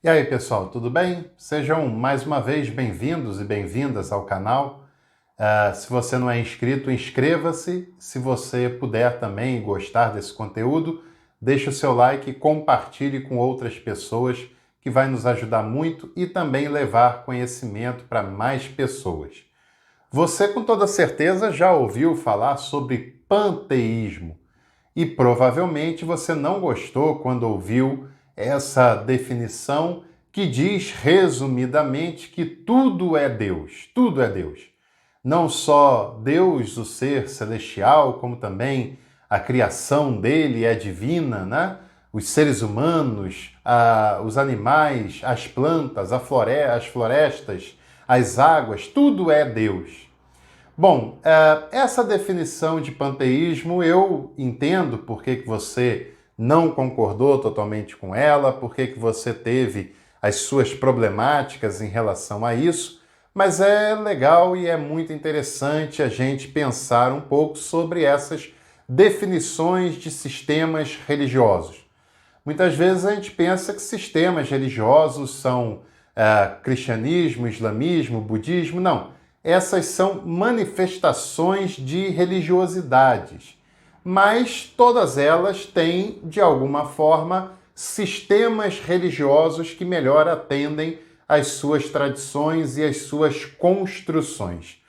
E aí, pessoal, tudo bem? Sejam mais uma vez bem-vindos e bem-vindas ao canal. Se você não é inscrito, inscreva-se. Se você puder também gostar desse conteúdo, deixe o seu like e compartilhe com outras pessoas, que vai nos ajudar muito e também levar conhecimento para mais pessoas. Você, com toda certeza, já ouviu falar sobre panteísmo e provavelmente você não gostou quando ouviu essa definição que diz resumidamente que tudo é Deus, tudo é Deus. Não só Deus, o ser celestial, como também a criação dele é divina, né? Os seres humanos, os animais, as plantas, as florestas, as águas, tudo é Deus. Bom, essa definição de panteísmo eu entendo por que você não concordou totalmente com ela, por que você teve as suas problemáticas em relação a isso, mas é legal e é muito interessante a gente pensar um pouco sobre essas definições de sistemas religiosos. Muitas vezes a gente pensa que sistemas religiosos são cristianismo, islamismo, budismo. Não. Essas são manifestações de religiosidades, mas todas elas têm, de alguma forma, sistemas religiosos que melhor atendem às suas tradições e às suas construções.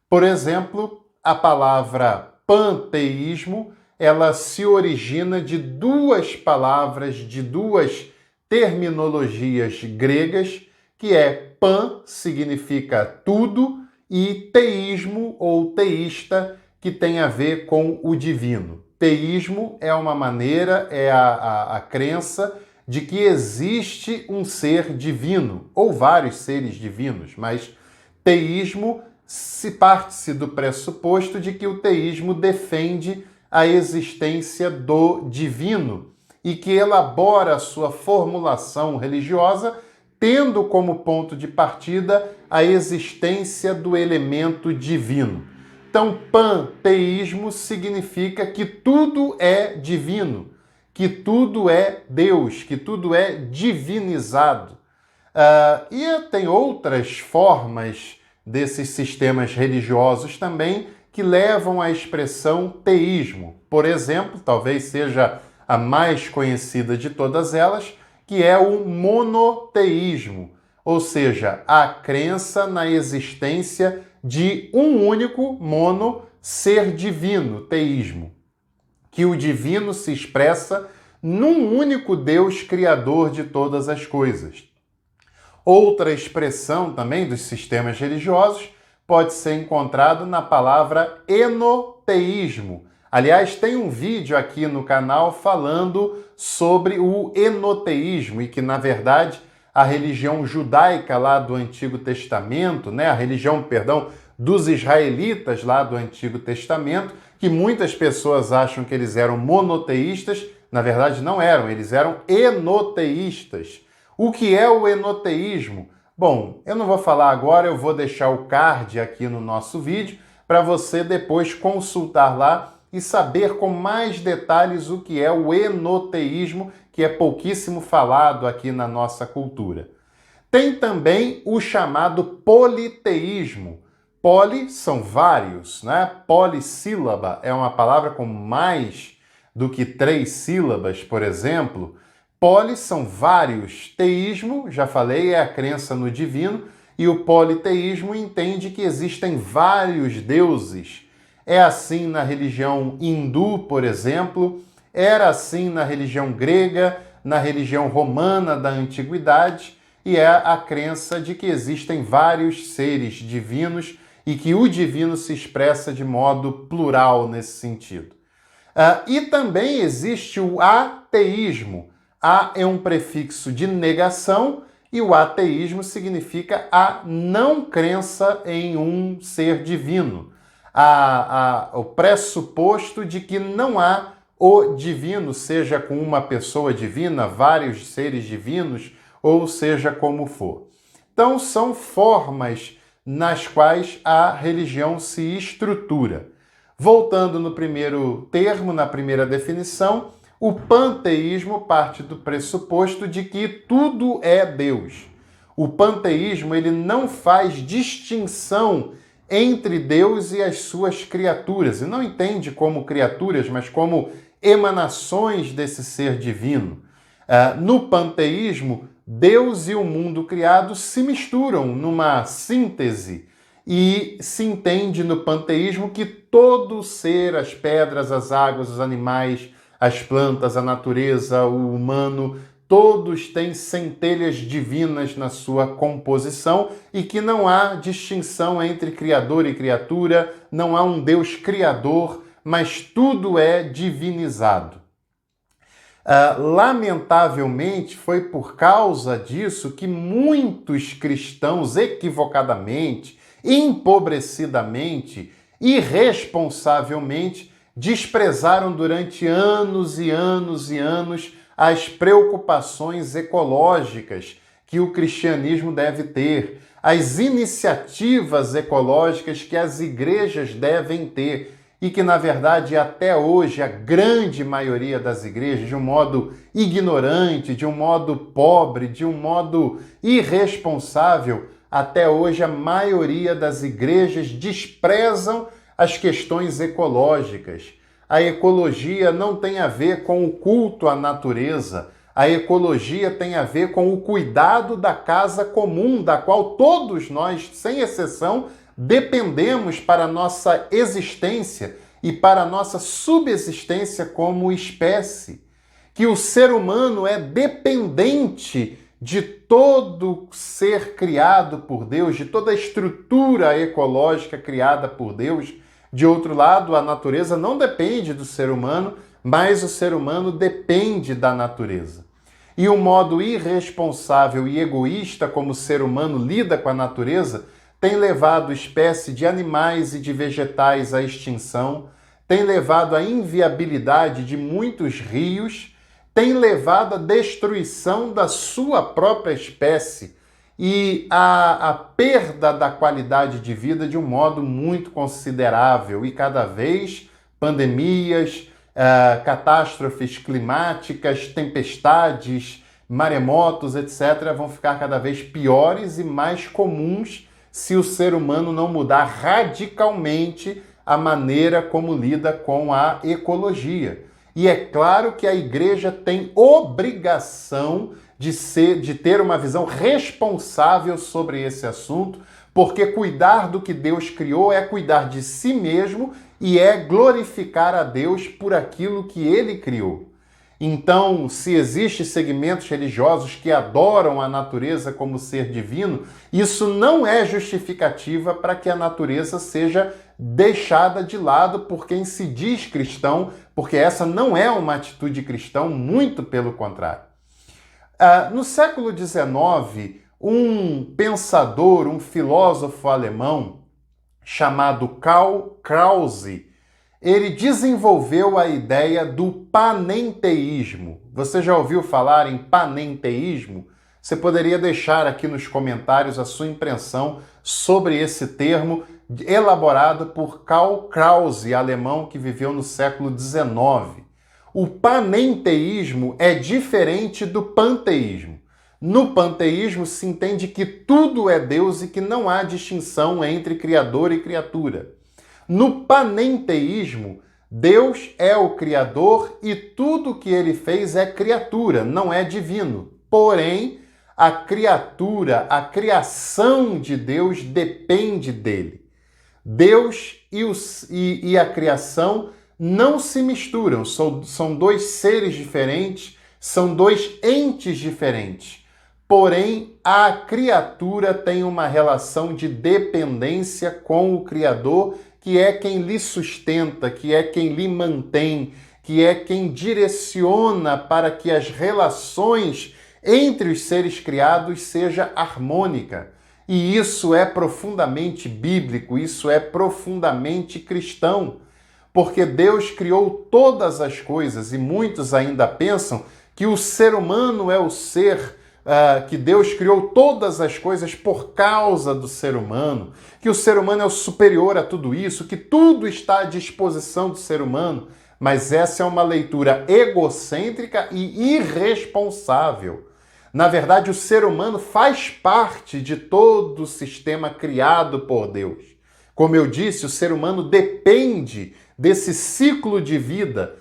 Por exemplo, a palavra panteísmo, ela se origina de duas palavras, de duas terminologias gregas, que é pan, significa tudo, e teísmo ou teísta, que tem a ver com o divino. Teísmo é uma maneira, é a crença de que existe um ser divino, ou vários seres divinos, mas teísmo se parte-se do pressuposto de que o teísmo defende a existência do divino e que elabora a sua formulação religiosa tendo como ponto de partida a existência do elemento divino. Então, panteísmo significa que tudo é divino, que tudo é Deus, que tudo é divinizado. E tem outras formas desses sistemas religiosos também que levam à expressão teísmo. Por exemplo, talvez seja a mais conhecida de todas elas, que é o monoteísmo, ou seja, a crença na existência de um único ser divino, teísmo, que o divino se expressa num único Deus criador de todas as coisas. Outra expressão também dos sistemas religiosos pode ser encontrado na palavra enoteísmo. Aliás, tem um vídeo aqui no canal falando sobre o enoteísmo e que, na verdade, a religião judaica lá do Antigo Testamento, a religião, dos israelitas lá do Antigo Testamento, que muitas pessoas acham que eles eram monoteístas, na verdade não eram, eles eram enoteístas. O que é o enoteísmo? Bom, eu não vou falar agora, eu vou deixar o card aqui no nosso vídeo para você depois consultar lá e saber com mais detalhes o que é o enoteísmo, que é pouquíssimo falado aqui na nossa cultura. Tem também o chamado politeísmo. Poli são vários, Polissílaba é uma palavra com mais do que 3 sílabas, por exemplo. Poli são vários. Teísmo, já falei, é a crença no divino, e o politeísmo entende que existem vários deuses. É assim na religião hindu, por exemplo, era assim na religião grega, na religião romana da antiguidade, e é a crença de que existem vários seres divinos e que o divino se expressa de modo plural nesse sentido. E também existe o ateísmo. A é um prefixo de negação e o ateísmo significa a não crença em um ser divino. O pressuposto de que não há o divino, seja com uma pessoa divina, vários seres divinos, ou seja como for. Então, são formas nas quais a religião se estrutura. Voltando no primeiro termo, na primeira definição, O panteísmo parte do pressuposto de que tudo é Deus. O panteísmo ele não faz distinção entre Deus e as suas criaturas, e não entende como criaturas, mas como emanações desse ser divino. No panteísmo, Deus e o mundo criado se misturam numa síntese, e se entende no panteísmo que todo ser, as pedras, as águas, os animais, as plantas, a natureza, o humano, todos têm centelhas divinas na sua composição e que não há distinção entre criador e criatura, não há um Deus criador, mas tudo é divinizado. Lamentavelmente, foi por causa disso que muitos cristãos, equivocadamente, empobrecidamente, irresponsavelmente, desprezaram durante anos e anos e anos as preocupações ecológicas que o cristianismo deve ter, as iniciativas ecológicas que as igrejas devem ter e que, na verdade, até hoje, a grande maioria das igrejas, de um modo ignorante, de um modo pobre, de um modo irresponsável, até hoje a maioria das igrejas desprezam as questões ecológicas. A ecologia não tem a ver com o culto à natureza. A ecologia tem a ver com o cuidado da casa comum, da qual todos nós, sem exceção, dependemos para a nossa existência e para a nossa subsistência como espécie. Que o ser humano é dependente de todo ser criado por Deus, de toda a estrutura ecológica criada por Deus. De outro lado, a natureza não depende do ser humano, mas o ser humano depende da natureza. E o modo irresponsável e egoísta como o ser humano lida com a natureza tem levado espécie de animais e de vegetais à extinção, tem levado à inviabilidade de muitos rios, tem levado à destruição da sua própria espécie e à perda da qualidade de vida de um modo muito considerável. E cada vez pandemias, catástrofes climáticas, tempestades, maremotos, etc., vão ficar cada vez piores e mais comuns se o ser humano não mudar radicalmente a maneira como lida com a ecologia. E é claro que a igreja tem obrigação de ter uma visão responsável sobre esse assunto, porque cuidar do que Deus criou é cuidar de si mesmo e é glorificar a Deus por aquilo que ele criou. Então, se existem segmentos religiosos que adoram a natureza como ser divino, isso não é justificativa para que a natureza seja deixada de lado por quem se diz cristão, porque essa não é uma atitude cristã, muito pelo contrário. No século XIX, um pensador, um filósofo alemão chamado Karl Krause, ele desenvolveu a ideia do panenteísmo. Você já ouviu falar em panenteísmo? Você poderia deixar aqui nos comentários a sua impressão sobre esse termo elaborado por Karl Krause, alemão que viveu no século XIX. O panenteísmo é diferente do panteísmo. No panteísmo se entende que tudo é Deus e que não há distinção entre criador e criatura. No panenteísmo, Deus é o Criador e tudo que ele fez é criatura, não é divino. Porém, a criatura, a criação de Deus depende dele. Deus e a criação não se misturam, são dois seres diferentes, são dois entes diferentes. Porém, a criatura tem uma relação de dependência com o Criador, que é quem lhe sustenta, que é quem lhe mantém, que é quem direciona para que as relações entre os seres criados seja harmônica. E isso é profundamente bíblico, isso é profundamente cristão, porque Deus criou todas as coisas e muitos ainda pensam que o ser humano é o ser que Deus criou todas as coisas por causa do ser humano, que o ser humano é o superior a tudo isso, que tudo está à disposição do ser humano. mas essa é uma leitura egocêntrica e irresponsável. Na verdade, o ser humano faz parte de todo o sistema criado por Deus. Como eu disse, o ser humano depende desse ciclo de vida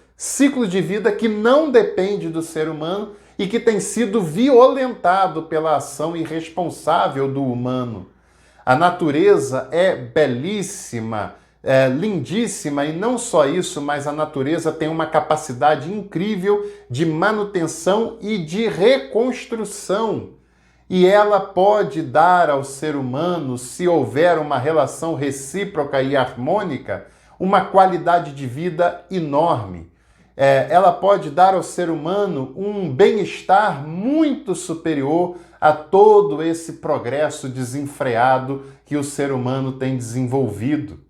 que não depende do ser humano e que tem sido violentado pela ação irresponsável do humano. A natureza é belíssima, é lindíssima, e não só isso, mas a natureza tem uma capacidade incrível de manutenção e de reconstrução. E ela pode dar ao ser humano, se houver uma relação recíproca e harmônica, uma qualidade de vida enorme. Ela pode dar ao ser humano um bem-estar muito superior a todo esse progresso desenfreado que o ser humano tem desenvolvido.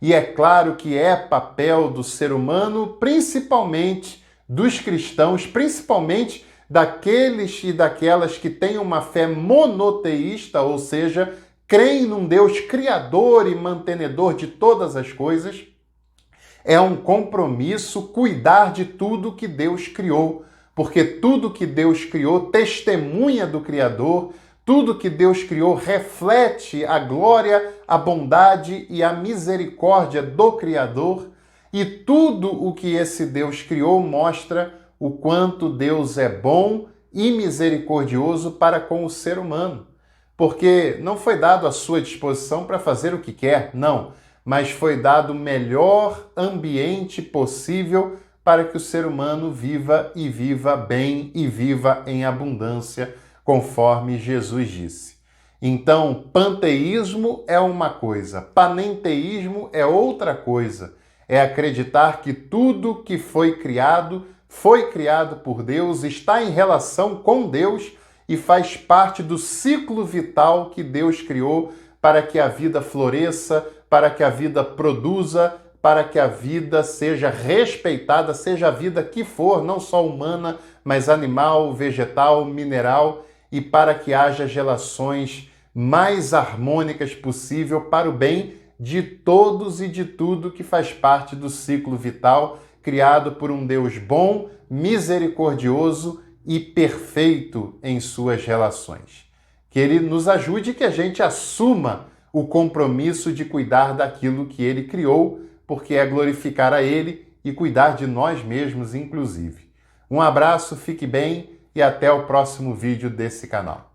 E é claro que é papel do ser humano, principalmente dos cristãos, principalmente daqueles e daquelas que têm uma fé monoteísta, ou seja, creem num Deus criador e mantenedor de todas as coisas. É um compromisso cuidar de tudo que Deus criou, porque tudo que Deus criou testemunha do Criador, tudo que Deus criou reflete a glória, a bondade e a misericórdia do Criador, e tudo o que esse Deus criou mostra o quanto Deus é bom e misericordioso para com o ser humano. Porque não foi dado à sua disposição para fazer o que quer, não, mas foi dado o melhor ambiente possível para que o ser humano viva e viva bem e viva em abundância, conforme Jesus disse. Então, panteísmo é uma coisa, panenteísmo é outra coisa. É acreditar que tudo que foi criado por Deus, está em relação com Deus e faz parte do ciclo vital que Deus criou para que a vida floresça, para que a vida produza, para que a vida seja respeitada, seja a vida que for, não só humana, mas animal, vegetal, mineral, e para que haja relações mais harmônicas possível para o bem de todos e de tudo que faz parte do ciclo vital criado por um Deus bom, misericordioso e perfeito em suas relações. Que Ele nos ajude e que a gente assuma o compromisso de cuidar daquilo que Ele criou, porque é glorificar a Ele e cuidar de nós mesmos, inclusive. Um abraço, fique bem e até o próximo vídeo desse canal.